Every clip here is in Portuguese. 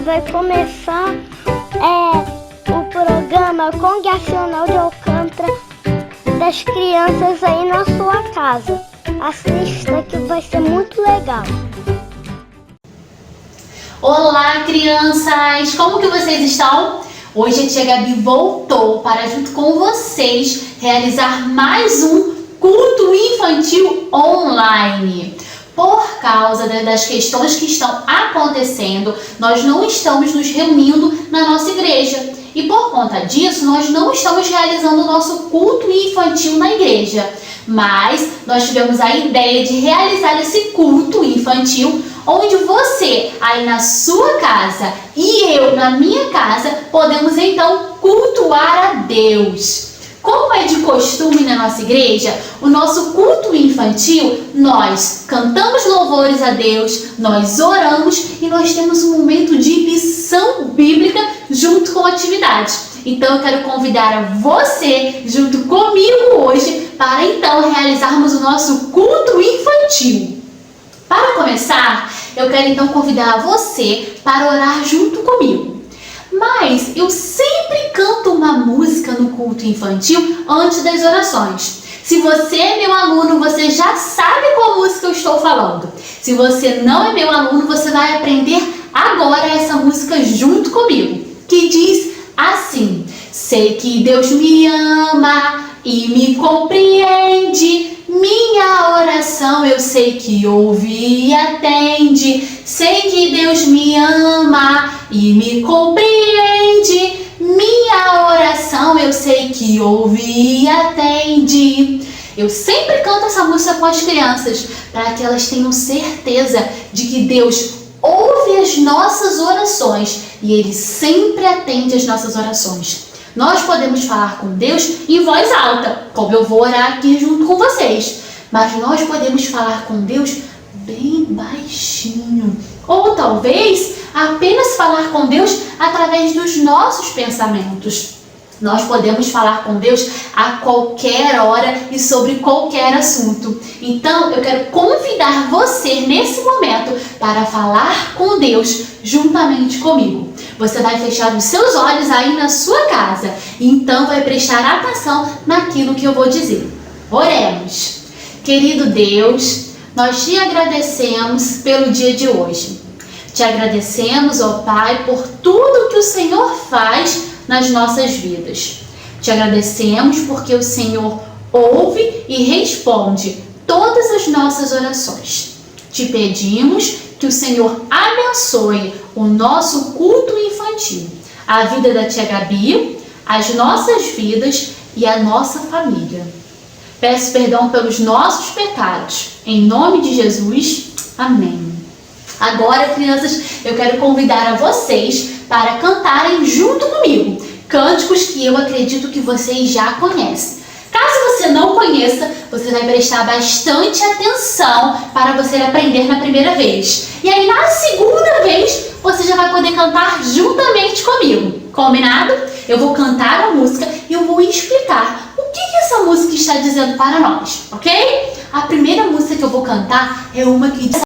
vai começar o programa Congregacional de Alcântara das crianças aí na sua casa. Assista que vai ser muito legal. Olá, crianças! Como que vocês estão? Hoje a tia Gabi voltou para, junto com vocês, realizar mais um culto infantil online. Por causa das questões que estão acontecendo, nós não estamos nos reunindo na nossa igreja. E por conta disso, nós não estamos realizando o nosso culto infantil na igreja. Mas nós tivemos a ideia de realizar esse culto infantil, onde você, aí na sua casa, e eu na minha casa, podemos então cultuar a Deus. Como é de costume na nossa igreja, o nosso culto infantil, nós cantamos louvores a Deus, nós oramos e nós temos um momento de lição bíblica junto com a atividade. Então eu quero convidar você, junto comigo hoje, para então realizarmos o nosso culto infantil. Para começar, eu quero então convidar você para orar junto comigo. Mas eu sempre canto uma música no culto infantil antes das orações. Se você é meu aluno, você já sabe qual música eu estou falando. Se você não é meu aluno, você vai aprender agora essa música junto comigo, que diz assim: sei que Deus me ama e me compreende. Minha oração eu sei que ouve e atende. Sei que Deus me ama e me compreende. Minha oração eu sei que ouve e atende. Eu sempre canto essa música com as crianças para que elas tenham certeza de que Deus ouve as nossas orações e Ele sempre atende as nossas orações. Nós podemos falar com Deus em voz alta, como eu vou orar aqui junto com vocês. Mas nós podemos falar com Deus bem baixinho. Ou talvez apenas falar com Deus através dos nossos pensamentos. Nós podemos falar com Deus a qualquer hora e sobre qualquer assunto. Então, eu quero convidar você nesse momento para falar com Deus juntamente comigo. Você vai fechar os seus olhos aí na sua casa e então vai prestar atenção naquilo que eu vou dizer. Oremos. Querido Deus, nós te agradecemos pelo dia de hoje. Te agradecemos, ó Pai, por tudo que o Senhor faz nas nossas vidas. Te agradecemos porque o Senhor ouve e responde todas as nossas orações. Te pedimos que o Senhor abençoe o nosso culto infantil, a vida da tia Gabi, as nossas vidas e a nossa família. Peço perdão pelos nossos pecados. Em nome de Jesus, amém. Agora, crianças, eu quero convidar a vocês para cantarem junto comigo cânticos que eu acredito que vocês já conhecem. Caso você não conheça, você vai prestar bastante atenção para você aprender na primeira vez. E aí, na segunda vez, você já vai poder cantar juntamente comigo. Combinado? Eu vou cantar a música e eu vou explicar o que essa música está dizendo para nós, ok? A primeira música que eu vou cantar é uma que diz...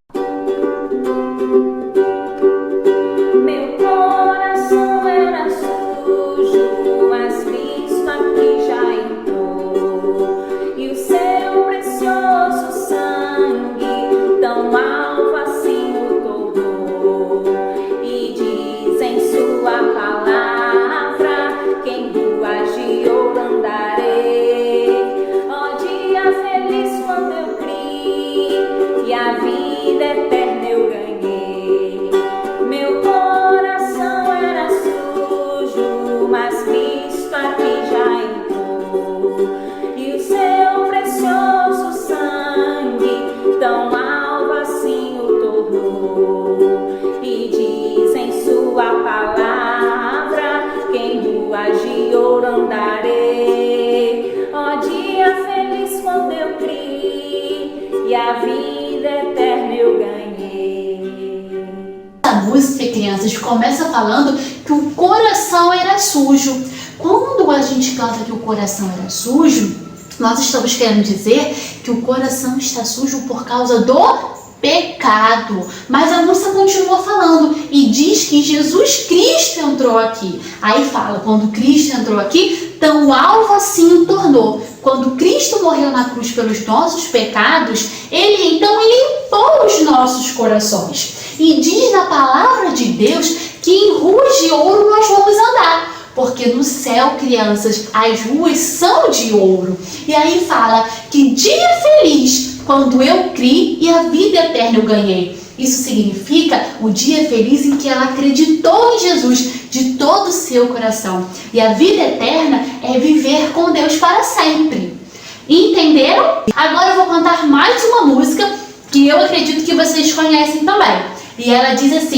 Crianças, começa falando que o coração era sujo. Quando a gente canta que o coração era sujo, nós estamos querendo dizer que o coração está sujo por causa do pecado. Mas a moça continua falando e diz que Jesus Cristo entrou aqui. Aí fala, quando Cristo entrou aqui, tão alvo assim o tornou. Quando Cristo morreu na cruz pelos nossos pecados, ele limpou os nossos corações. E diz na palavra de Deus que em ruas de ouro nós vamos andar. Porque no céu, crianças, as ruas são de ouro. E aí fala que dia feliz quando eu criei e a vida eterna eu ganhei. Isso significa o dia feliz em que ela acreditou em Jesus de todo o seu coração. E a vida eterna é viver com Deus para sempre. Entenderam? Agora eu vou cantar mais uma música que eu acredito que vocês conhecem também. E ela diz assim: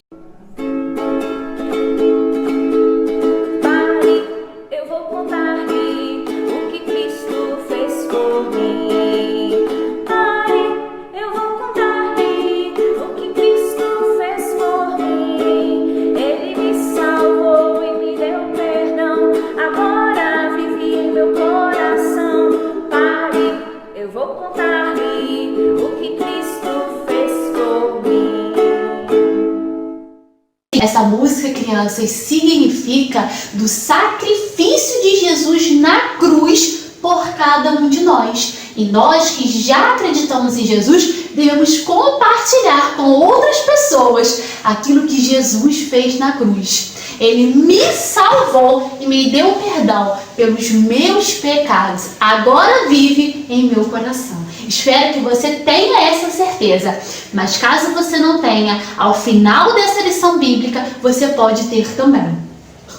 essa música, crianças, significa do sacrifício de Jesus na cruz por cada um de nós. E nós que já acreditamos em Jesus, devemos compartilhar com outras pessoas aquilo que Jesus fez na cruz. Ele me salvou e me deu perdão pelos meus pecados. Agora vive em meu coração. Espero que você tenha essa certeza. Mas caso você não tenha, ao final dessa lição bíblica, você pode ter também.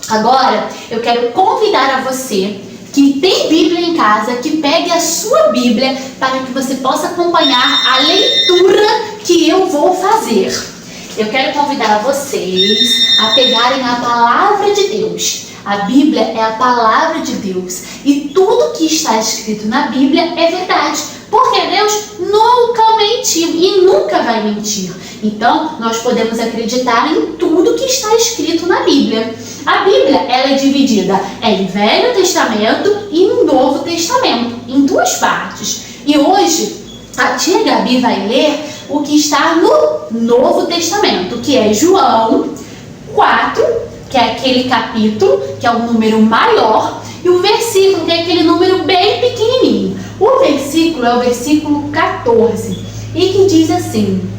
Agora, eu quero convidar a você que tem Bíblia em casa, que pegue a sua Bíblia para que você possa acompanhar a leitura que eu vou fazer. Eu quero convidar vocês a pegarem a palavra de Deus. A Bíblia é a palavra de Deus e tudo que está escrito na Bíblia é verdade, porque Deus nunca mentiu e nunca vai mentir. Então, nós podemos acreditar em tudo que está escrito na Bíblia. A Bíblia ela é dividida em Velho Testamento e em Novo Testamento, em duas partes. E hoje, a tia Gabi vai ler o que está no Novo Testamento, que é João 4, que é aquele capítulo, que é o número maior, e o versículo, que é aquele número bem pequenininho. O versículo é o versículo 14, e que diz assim: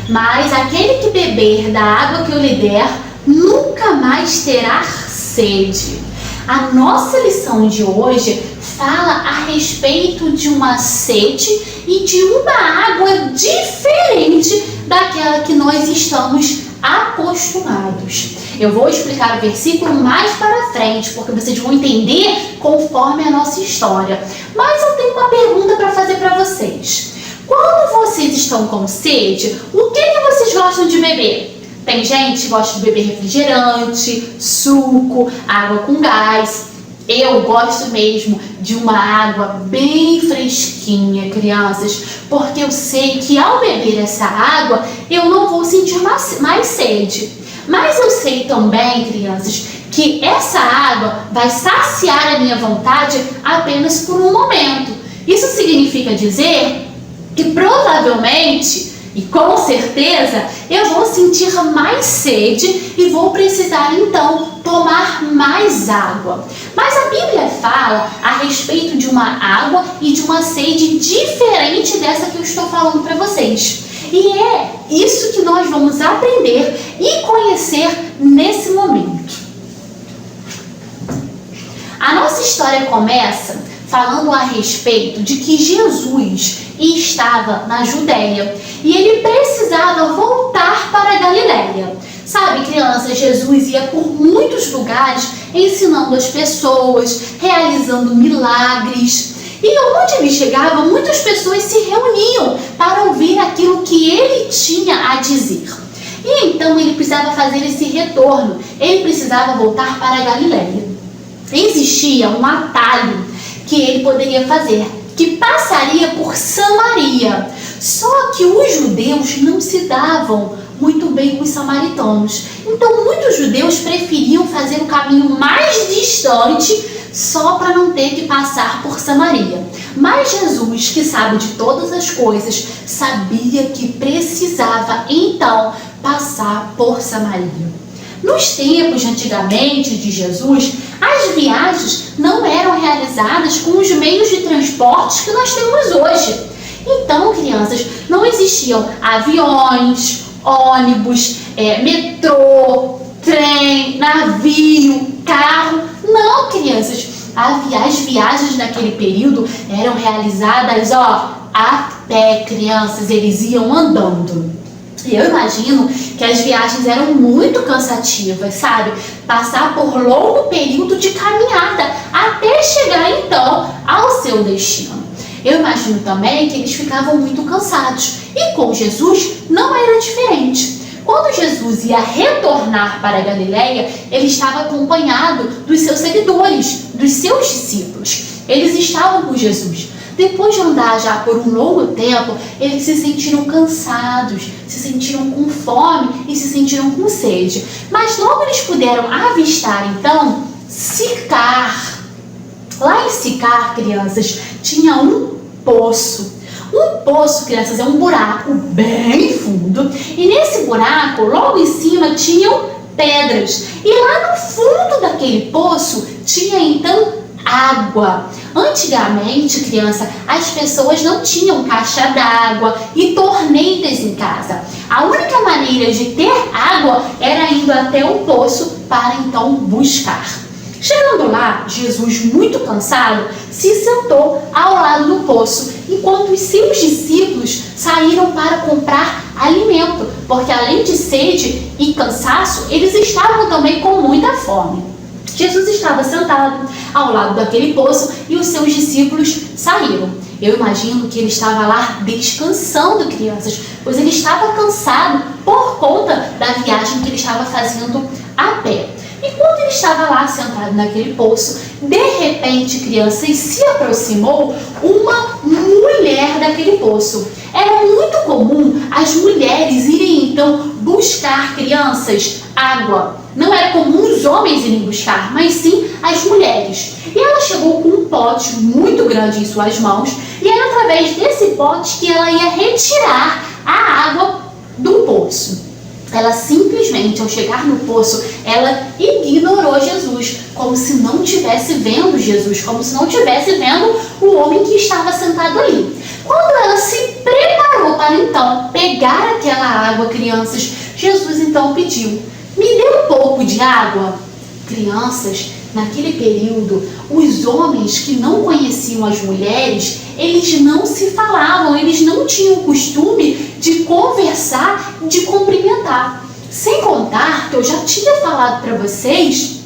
mas aquele que beber da água que eu lhe der, nunca mais terá sede. A nossa lição de hoje fala a respeito de uma sede e de uma água diferente daquela que nós estamos acostumados. Eu vou explicar o versículo mais para frente, porque vocês vão entender conforme a nossa história. Mas eu tenho uma pergunta para fazer para vocês. Quando vocês estão com sede, o que vocês gostam de beber? Tem gente que gosta de beber refrigerante, suco, água com gás. Eu gosto mesmo de uma água bem fresquinha, crianças, porque eu sei que ao beber essa água eu não vou sentir mais sede. Mas eu sei também, crianças, que essa água vai saciar a minha vontade apenas por um momento. Isso significa dizer que provavelmente e com certeza eu vou sentir mais sede e vou precisar então tomar mais água. Mas a Bíblia fala a respeito de uma água e de uma sede diferente dessa que eu estou falando para vocês. E é isso que nós vamos aprender e conhecer nesse momento. A nossa história começa falando a respeito de que Jesus estava na Judéia e ele precisava voltar para a Galiléia. Sabe, crianças, Jesus ia por muitos lugares ensinando as pessoas, realizando milagres. E onde ele chegava, muitas pessoas se reuniam para ouvir aquilo que ele tinha a dizer. E então ele precisava fazer esse retorno, ele precisava voltar para a Galiléia. Existia um atalho que ele poderia fazer, que passaria por Samaria. Só que os judeus não se davam muito bem com os samaritanos. Então muitos judeus preferiam fazer um caminho mais distante, só para não ter que passar por Samaria. Mas Jesus, que sabe de todas as coisas, sabia que precisava então passar por Samaria. Nos tempos de antigamente de Jesus, as viagens não eram realizadas com os meios de transporte que nós temos hoje. Então, crianças, não existiam aviões, ônibus, metrô, trem, navio, carro. Não, crianças, as viagens naquele período eram realizadas a pé, crianças, eles iam andando. E eu imagino que as viagens eram muito cansativas, sabe? Passar por longo período de caminhada até chegar então ao seu destino. Eu imagino também que eles ficavam muito cansados. E com Jesus não era diferente. Quando Jesus ia retornar para a Galileia, ele estava acompanhado dos seus seguidores, dos seus discípulos. Eles estavam com Jesus. Depois de andar já por um longo tempo, eles se sentiram cansados, se sentiram com fome e se sentiram com sede. Mas logo eles puderam avistar, então, Sicar. Lá em Sicar, crianças, tinha um poço. Um poço, crianças, é um buraco bem fundo. E nesse buraco, logo em cima, tinham pedras. E lá no fundo daquele poço, tinha então água. Antigamente, criança, as pessoas não tinham caixa d'água e torneiras em casa. A única maneira de ter água era indo até o poço para então buscar. Chegando lá, Jesus, muito cansado, se sentou ao lado do poço, enquanto os seus discípulos saíram para comprar alimento, porque além de sede e cansaço, eles estavam também com muita fome. Jesus estava sentado ao lado daquele poço e os seus discípulos saíram. Eu imagino que ele estava lá descansando, crianças, pois ele estava cansado por conta da viagem que ele estava fazendo a pé. E quando ele estava lá sentado naquele poço, de repente, crianças, se aproximou uma mulher daquele poço. Era muito comum as mulheres irem então buscar, crianças, água. Não era comum os homens irem buscar, mas sim as mulheres. E ela chegou com um pote muito grande em suas mãos e era através desse pote que ela ia retirar a água do poço. Ela simplesmente, ao chegar no poço, ela ignorou Jesus, como se não estivesse vendo Jesus, como se não estivesse vendo o homem que estava sentado ali. Quando ela se preparou para então pegar aquela água, crianças, Jesus então pediu: me dê um pouco de água. Crianças, naquele período, os homens que não conheciam as mulheres, eles não se falavam, eles não tinham o costume de conversar, de cumprimentar. Sem contar que eu já tinha falado para vocês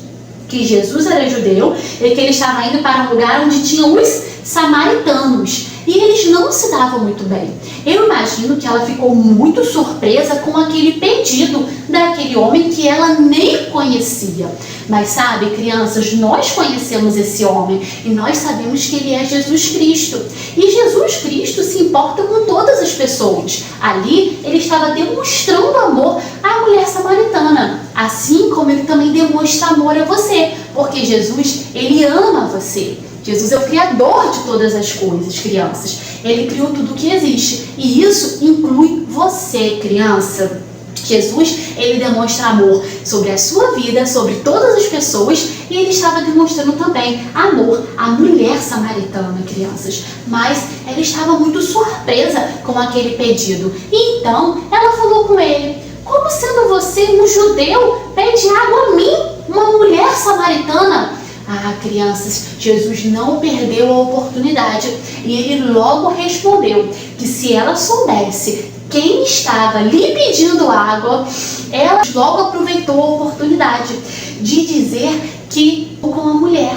que Jesus era judeu e que ele estava indo para um lugar onde tinham os samaritanos. E eles não se davam muito bem. Eu imagino que ela ficou muito surpresa com aquele pedido daquele homem que ela nem conhecia. Mas sabe, crianças, nós conhecemos esse homem e nós sabemos que ele é Jesus Cristo. E Jesus Cristo se importa com todas as pessoas. Ali, ele estava demonstrando amor à mulher samaritana. Assim como ele também demonstra amor a você. Porque Jesus, ele ama você. Jesus é o Criador de todas as coisas, crianças. Ele criou tudo o que existe. E isso inclui você, criança. Jesus, ele demonstra amor sobre a sua vida, sobre todas as pessoas. E ele estava demonstrando também amor à mulher samaritana, crianças. Mas ela estava muito surpresa com aquele pedido. E então, ela falou com ele: como sendo você um judeu, pede água a mim, uma mulher samaritana? Ah, crianças, Jesus não perdeu a oportunidade e ele logo respondeu que se ela soubesse quem estava lhe pedindo água, ela logo aproveitou a oportunidade de dizer que com a mulher,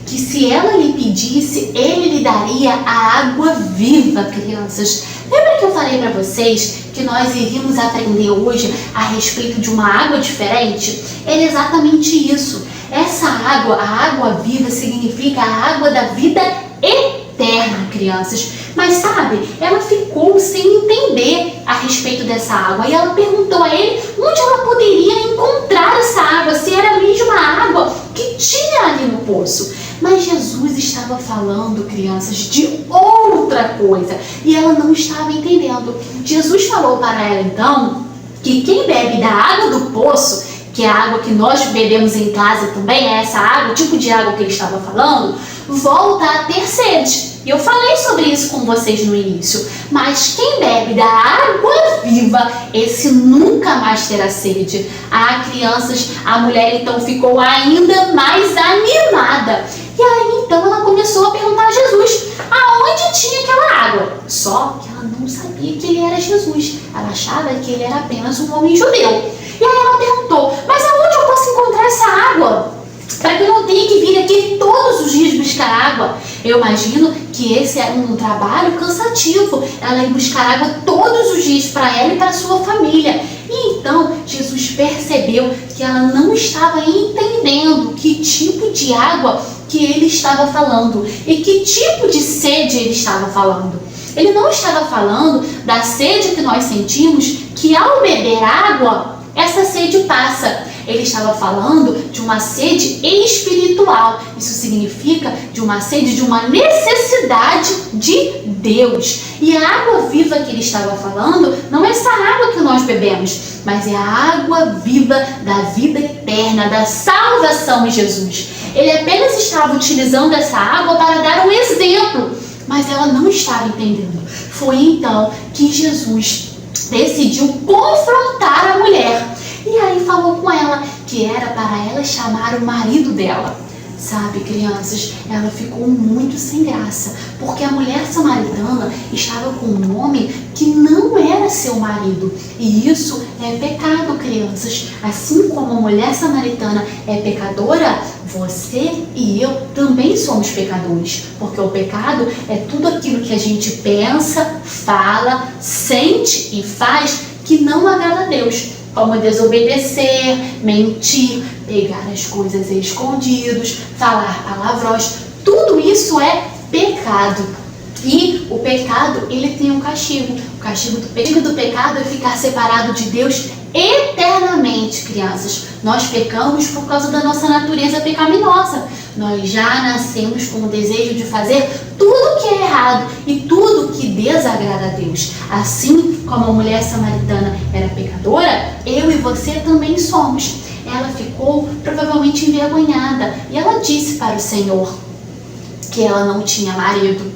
que se ela lhe pedisse, ele lhe daria a água viva, crianças. Lembra que eu falei para vocês que nós iríamos aprender hoje a respeito de uma água diferente? É exatamente isso. Essa água, a água viva, significa a água da vida eterna, crianças. Mas sabe, ela ficou sem entender a respeito dessa água. E ela perguntou a ele onde ela poderia encontrar essa água, se era a mesma água que tinha ali no poço. Mas Jesus estava falando, crianças, de outra coisa. E ela não estava entendendo. Jesus falou para ela, então, que quem bebe da água do poço, que é a água que nós bebemos em casa também, é essa água, o tipo de água que ele estava falando, volta a ter sede. E eu falei sobre isso com vocês no início. Mas quem bebe da água viva, esse nunca mais terá sede. Ah, crianças, a mulher então ficou ainda mais animada. E aí então ela começou a perguntar a Jesus aonde tinha aquela água. Só que ela não sabia que ele era Jesus. Ela achava que ele era apenas um homem judeu. E aí ela perguntou, mas aonde eu posso encontrar essa água? Para que eu não tenha que vir aqui todos os dias buscar água. Eu imagino que esse era um trabalho cansativo. Ela ia buscar água todos os dias para ela e para sua família. E então Jesus percebeu que ela não estava entendendo que tipo de água que ele estava falando e que tipo de sede ele estava falando. Ele não estava falando da sede que nós sentimos, que ao beber água, essa sede passa. Ele estava falando de uma sede espiritual. Isso significa de uma sede, de uma necessidade de Deus. E a água viva que ele estava falando não é essa água que nós bebemos, mas é a água viva da vida eterna, da salvação em Jesus. Ele apenas estava utilizando essa água para dar um exemplo, mas ela não estava entendendo. Foi então que Jesus decidiu confrontar a mulher. E aí falou com ela que era para ela chamar o marido dela. Sabe, crianças, ela ficou muito sem graça, porque a mulher samaritana estava com um homem que não era seu marido. E isso é pecado, crianças. Assim como a mulher samaritana é pecadora, você e eu também somos pecadores. Porque o pecado é tudo aquilo que a gente pensa, fala, sente e faz que não agrada a Deus. Como desobedecer, mentir, pegar as coisas escondidos, falar palavrões. Tudo isso é pecado. E o pecado, ele tem um castigo. O castigo do pecado é ficar separado de Deus eternamente, crianças. Nós pecamos por causa da nossa natureza pecaminosa. Nós já nascemos com o desejo de fazer tudo que é errado e tudo que desagrada a Deus. Assim como a mulher samaritana era pecadora, eu e você também somos. Ela ficou provavelmente envergonhada e ela disse para o Senhor que ela não tinha marido.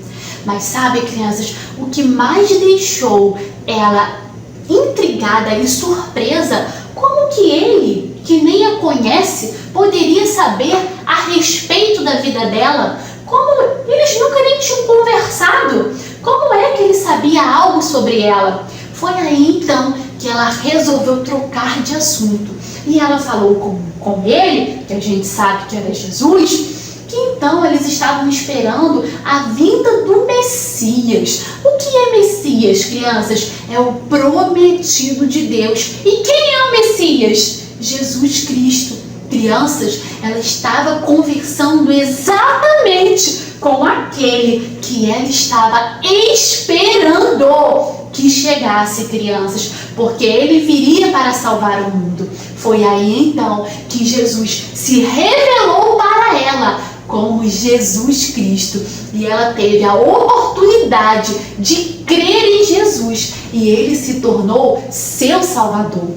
Mas sabe, crianças, o que mais deixou ela intrigada e surpresa, como que ele, que nem a conhece, poderia saber a respeito da vida dela? Como eles nunca nem tinham conversado? Como é que ele sabia algo sobre ela? Foi aí então que ela resolveu trocar de assunto. E ela falou com ele, que a gente sabe que era Jesus, que então eles estavam esperando a vinda do Messias. O que é Messias, crianças? É o prometido de Deus. E quem é o Messias? Jesus Cristo. Crianças, ela estava conversando exatamente com aquele que ela estava esperando que chegasse, crianças, porque ele viria para salvar o mundo. Foi aí então que Jesus se revelou para ela como Jesus Cristo, e ela teve a oportunidade de crer em Jesus, e ele se tornou seu Salvador.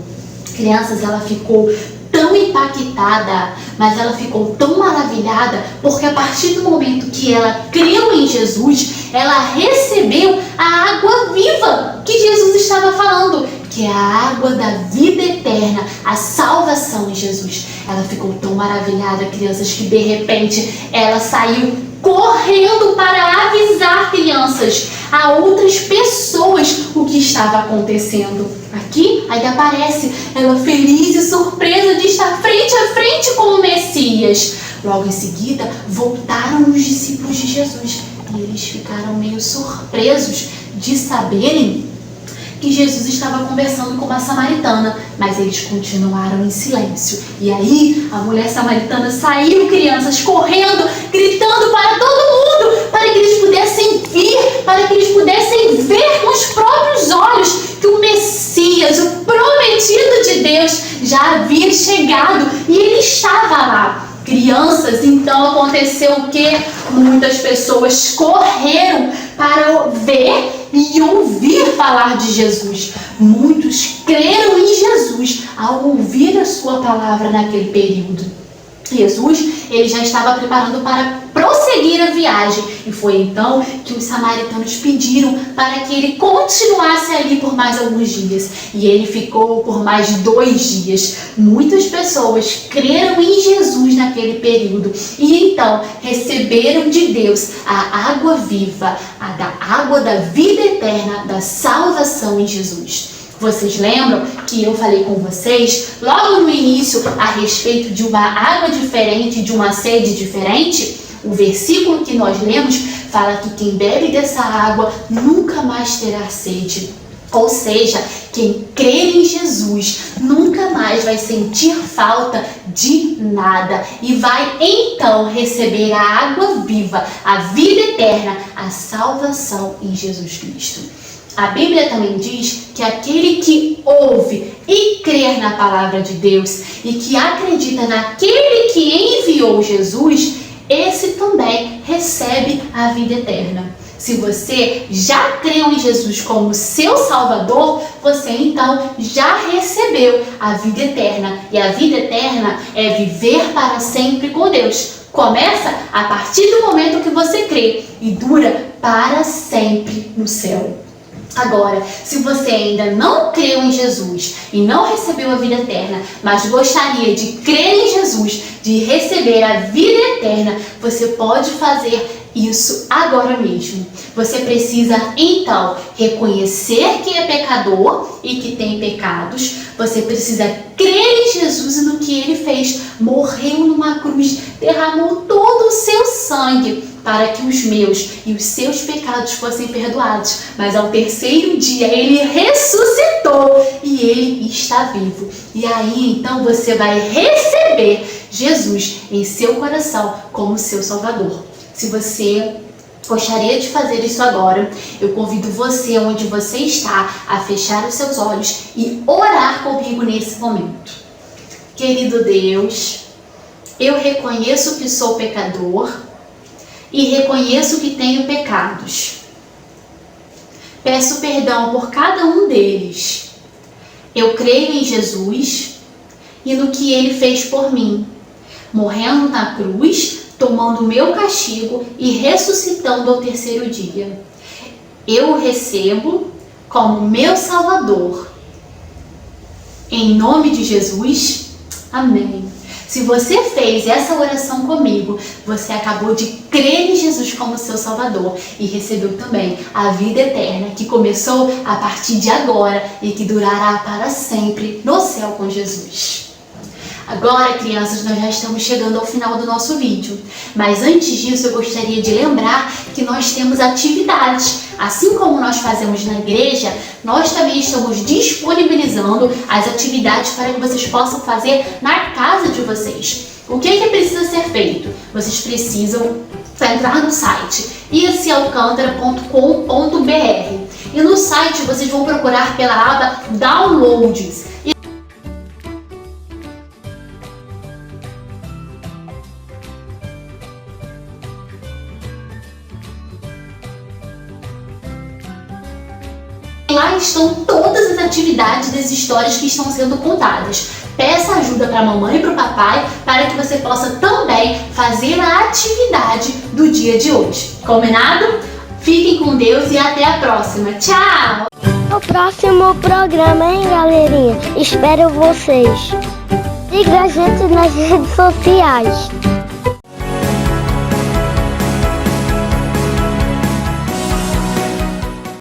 Crianças, ela ficou tão impactada, mas ela ficou tão maravilhada, porque a partir do momento que ela creu em Jesus, ela recebeu a água viva que Jesus estava falando, que é a água da vida eterna, a salvação em Jesus. Ela ficou tão maravilhada, crianças, que de repente ela saiu correndo para avisar, crianças, a outras pessoas o que estava acontecendo. Aqui ainda aparece ela feliz e surpresa de estar frente a frente com o Messias. Logo em seguida voltaram os discípulos de Jesus e eles ficaram meio surpresos de saberem que Jesus estava conversando com uma samaritana, mas eles continuaram em silêncio. E aí a mulher samaritana saiu, crianças, correndo, gritando para todo mundo, para que eles pudessem vir, para que eles pudessem ver com os próprios olhos que o Messias, o prometido de Deus, já havia chegado e ele estava lá. crianças. Então aconteceu o que? Muitas pessoas correram para ver e ouvir falar de Jesus. Muitos creram em Jesus ao ouvir a sua palavra naquele período. Jesus, ele já estava preparando para prosseguir a viagem, e foi então que os samaritanos pediram para que ele continuasse ali por mais alguns dias, e ele ficou por mais 2 dias. Muitas pessoas creram em Jesus naquele período e então receberam de Deus a água viva, a água da vida eterna, da salvação em Jesus. Vocês lembram que eu falei com vocês logo no início a respeito de uma água diferente, de uma sede diferente? O versículo que nós lemos fala que quem bebe dessa água nunca mais terá sede. Ou seja, quem crer em Jesus nunca mais vai sentir falta de nada e vai então receber a água viva, a vida eterna, a salvação em Jesus Cristo. A Bíblia também diz que aquele que ouve e crer na palavra de Deus e que acredita naquele que enviou Jesus, esse também recebe a vida eterna. Se você já creu em Jesus como seu Salvador, você então já recebeu a vida eterna. E a vida eterna é viver para sempre com Deus. Começa a partir do momento que você crê e dura para sempre no céu. Agora, se você ainda não creu em Jesus e não recebeu a vida eterna, mas gostaria de crer em Jesus, de receber a vida eterna, você pode fazer isso agora mesmo. Você precisa então reconhecer que é pecador e que tem pecados. Você precisa crer em Jesus e no que ele fez. Morreu numa cruz, derramou todo o seu sangue para que os meus e os seus pecados fossem perdoados. Mas ao 3º dia ele ressuscitou e ele está vivo. E aí então você vai receber Jesus em seu coração como seu Salvador. Se você gostaria de fazer isso agora, eu convido você, onde você está, a fechar os seus olhos e orar comigo nesse momento. Querido Deus, eu reconheço que sou pecador e reconheço que tenho pecados. Peço perdão por cada um deles. Eu creio em Jesus e no que ele fez por mim, morrendo na cruz, tomando o meu castigo e ressuscitando ao 3º dia. Eu o recebo como meu Salvador. Em nome de Jesus, amém. Se você fez essa oração comigo, você acabou de crer em Jesus como seu Salvador e recebeu também a vida eterna que começou a partir de agora e que durará para sempre no céu com Jesus. Agora, crianças, nós já estamos chegando ao final do nosso vídeo. Mas antes disso, eu gostaria de lembrar que nós temos atividades. Assim como nós fazemos na igreja, nós também estamos disponibilizando as atividades para que vocês possam fazer na casa de vocês. O que é que precisa ser feito? Vocês precisam entrar no site iacialcantara.com.br e no site vocês vão procurar pela aba Downloads. Lá estão todas as atividades das histórias que estão sendo contadas. Peça ajuda para a mamãe e para o papai para que você possa também fazer a atividade do dia de hoje. Combinado? Fiquem com Deus e até a próxima. Tchau! No próximo programa, hein, galerinha? Espero vocês. Siga a gente nas redes sociais.